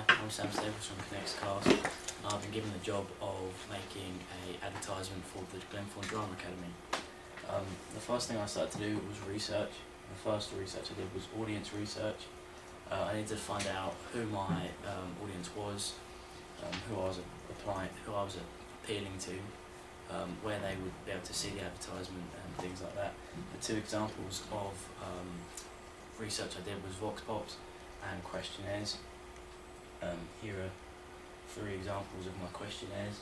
Hi, I'm Sam Staples from Connects Cast, and I've been given the job of making an advertisement for the Glenthorne Drama Academy. The first thing I started to do was research. The first research I did was audience research. I needed to find out who my audience was, who I was appealing to, where they would be able to see the advertisement and things like that. The two examples of research I did was Vox Pops and questionnaires. Here are 3 examples of my questionnaires.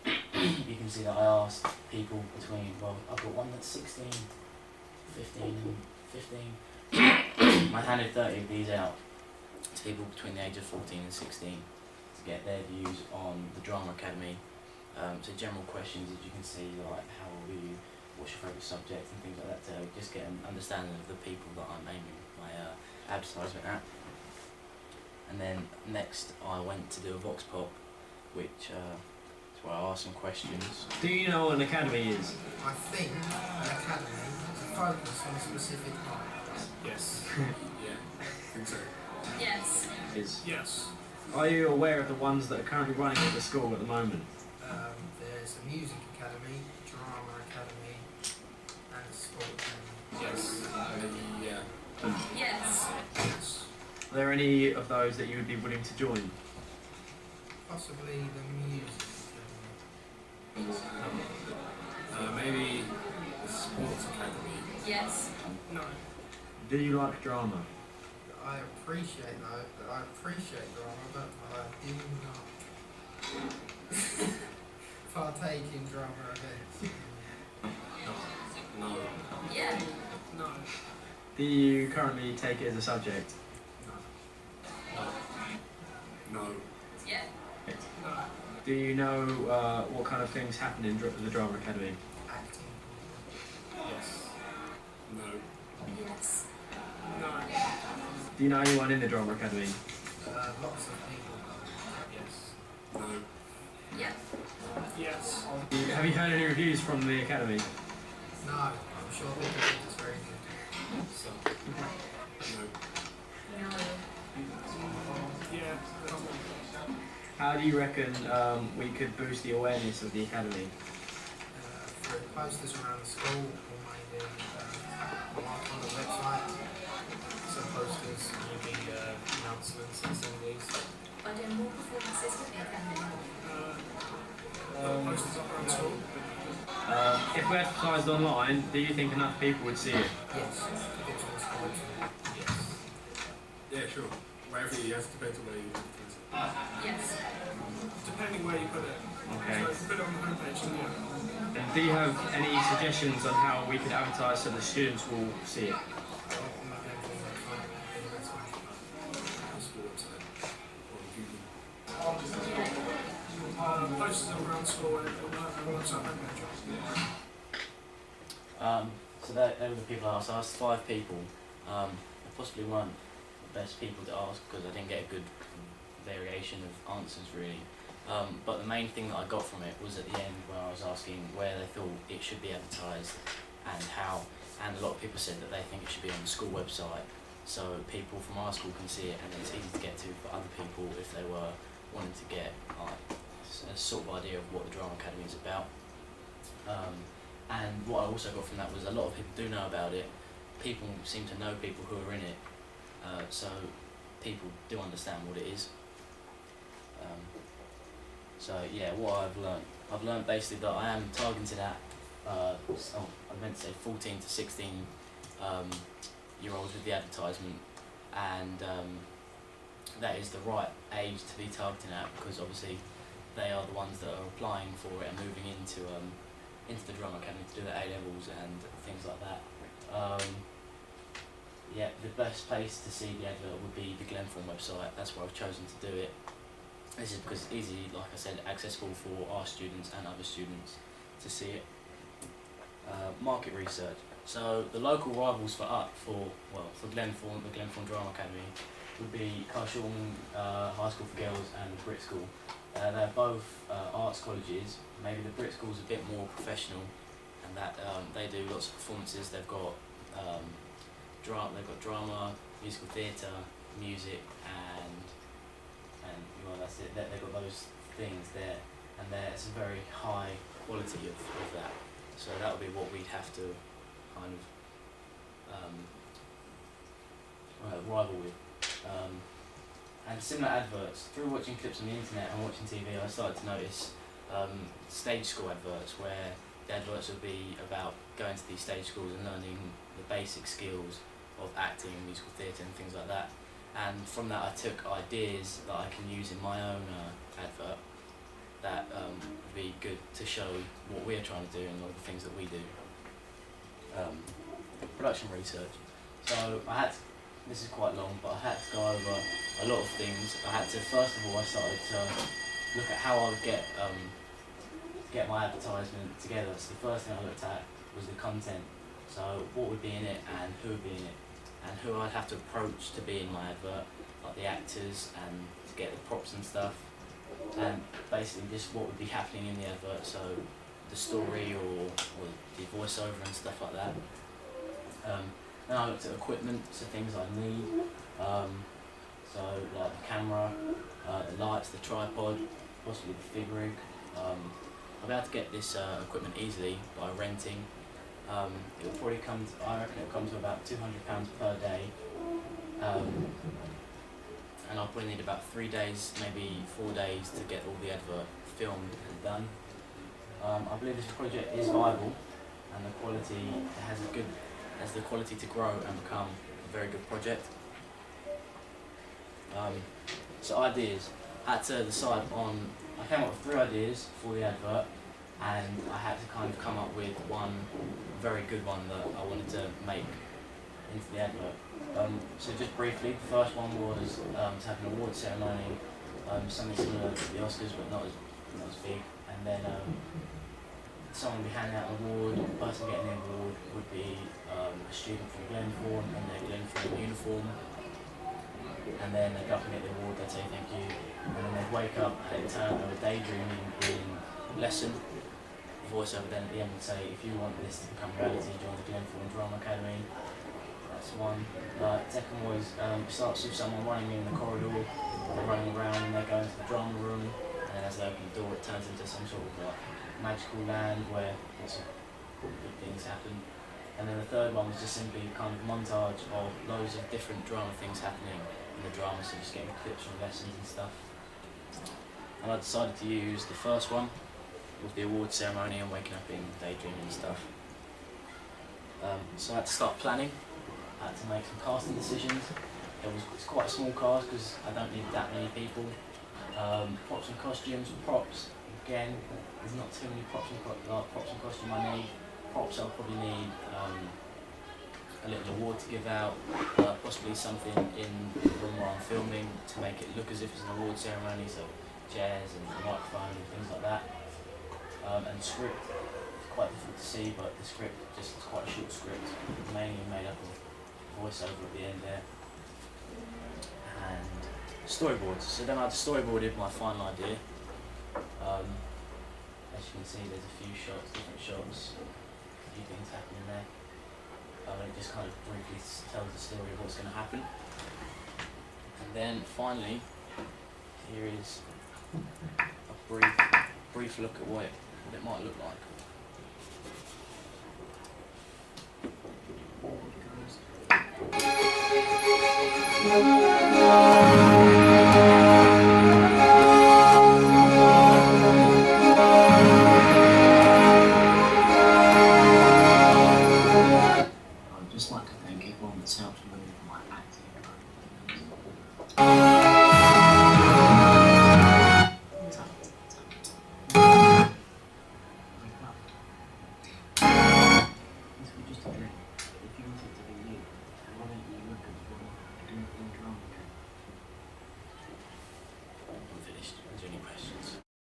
You can see that I asked people between, well, I've got one that's 16, 15, 15. I handed 30 of these out to people between the age of 14 and 16 to get their views on the Drama Academy. So general questions, as you can see, like how old are you, what's your favourite subject, and things like that, to just get an understanding of the people that I'm aiming my advertisement at. And then next I went to do a Vox Pop, which is where I asked some questions. Do you know what an academy is? I think an academy is a focus on a specific part. Yes. Yeah, I think so. Yes. Yes. Are you aware of the ones that are currently running at the school at the moment? There's a music academy, drama academy, and a sport academy. Yes. Yeah. Yes. Yes. Are there any of those that you would be willing to join? Possibly the music academy. Maybe the sports academy. Yes. No. Do you like drama? I appreciate drama, but I do not partake in drama events. No. Yeah. No. Do you currently take it as a subject? No. Yeah. No. Do you know what kind of things happen in the Drama Academy? Acting. Yes. No. Yes. No. Do you know anyone in the Drama Academy? Lots of people. Yes. No. Yeah. Yes. Have you heard any reviews from the Academy? No, I'm sure the people is very good. So. No. No. Yeah. How do you reckon we could boost the awareness of the Academy? Through posters around the school, or maybe mark on the website. Some posters, maybe announcements and assemblies. By doing more performances with the academy. Posters up around school. If we advertised online, do you think enough people would see it? Yes, it's on the school. Yes. Yeah, sure. Wherever you have to depend on where you put it. Yes. Depending where you put it. Okay. So if you put it on the homepage, then yeah. And do you have any suggestions on how we could advertise so the students will see it? On the website, on the website. The school website. Or Google. Yeah. Posters up around school and the website homepage. So they were the people I asked. I asked 5 people. They possibly weren't the best people to ask because I didn't get a good variation of answers really. But the main thing that I got from it was at the end where I was asking where they thought it should be advertised and how, and a lot of people said that they think it should be on the school website so people from our school can see it and it's easy to get to for other people if they were wanting to get like a sort of idea of what the Drama Academy is about. And what I also got from that was a lot of people do know about it. People seem to know people who are in it, so people do understand what it is. So yeah, what I've learned basically that I am targeted at, I meant to say 14 to 16 year olds with the advertisement, and that is the right age to be targeting at because obviously they are the ones that are applying for it and moving into the Drama Academy to do their A-levels and things like that. Yeah, the best place to see the advert would be the Glenthorne website. That's where I've chosen to do it. This is because it's easy, like I said, accessible for our students and other students to see it. Market research. So the local rivals for Glenthorne, the Glenthorne Drama Academy, would be Carshalton High School for Girls and the Brit School. They're both arts colleges. Maybe the Brit School's a bit more professional, and that they do lots of performances. They've got drama, musical theatre, music, and and well, that's it. They've got those things there, and it's a very high quality of that. So that would be what we'd have to kind of rival with. And similar adverts, through watching clips on the internet and watching TV, I started to notice stage school adverts where the adverts would be about going to these stage schools and learning the basic skills of acting, musical theatre and things like that. And from that I took ideas that I can use in my own advert that would be good to show what we're trying to do and all the things that we do. Production research. So this is quite long, but I had to go over a lot of things. I had to, first of all, I started to look at how I would get my advertisement together. So the first thing I looked at was the content. So what would be in it and who would be in it, and who I'd have to approach to be in my advert, like the actors, and to get the props and stuff, and basically just what would be happening in the advert. So the story or the voiceover and stuff like that. Then I looked at equipment, so things I need, so like the camera, the lights, the tripod, possibly the fig rig. I'll be able to get this equipment easily by renting. It'll probably come to, I reckon it'll come to about £200 per day, and I'll probably need about 3 days, maybe 4 days to get all the advert filmed and done. I believe this project is viable, and the quality has the quality to grow and become a very good project. So ideas, I had to decide on, I came up with 3 ideas for the advert, and I had to kind of come up with one very good one that I wanted to make into the advert. So just briefly, the first one was to have an award ceremony, something similar to the Oscars but not as big, and then someone would be handing out an award. The person getting the award would be a student from Glenthorne in their Glenthorne uniform, and then they'd go up and get the award, they'd say thank you, and then they'd wake up and they'd turn up, they were daydreaming in lesson. The voiceover then at the end would say, if you want this to become reality, join the Glenthorne Drama Academy. That's one. Second was, it starts with someone running in the corridor, they're running around and they go into the drama room, and then as they open the door it turns into some sort of like magical land where lots of good things happen. And then the third one was just simply kind of montage of loads of different drama things happening in the drama, so just getting clips from lessons and stuff. And I decided to use the first one with the award ceremony and waking up in daydreaming and stuff. So I had to start planning. I had to make some casting decisions. It's quite a small cast because I don't need that many people. Props and costumes. Props, again, there's not too many props and costume I need. Props I'll probably need a little award to give out, possibly something in the room where I'm filming to make it look as if it's an award ceremony, so chairs and a microphone and things like that. And script, it's quite difficult to see, but the script just is quite a short script, mainly made up of voiceover at the end there. And storyboards. So then I storyboarded my final idea. As you can see, there's a few shots, different shots, a few things happening there. It just kind of briefly tells the story of what's going to happen. And then finally, here is a brief look at what it might look like.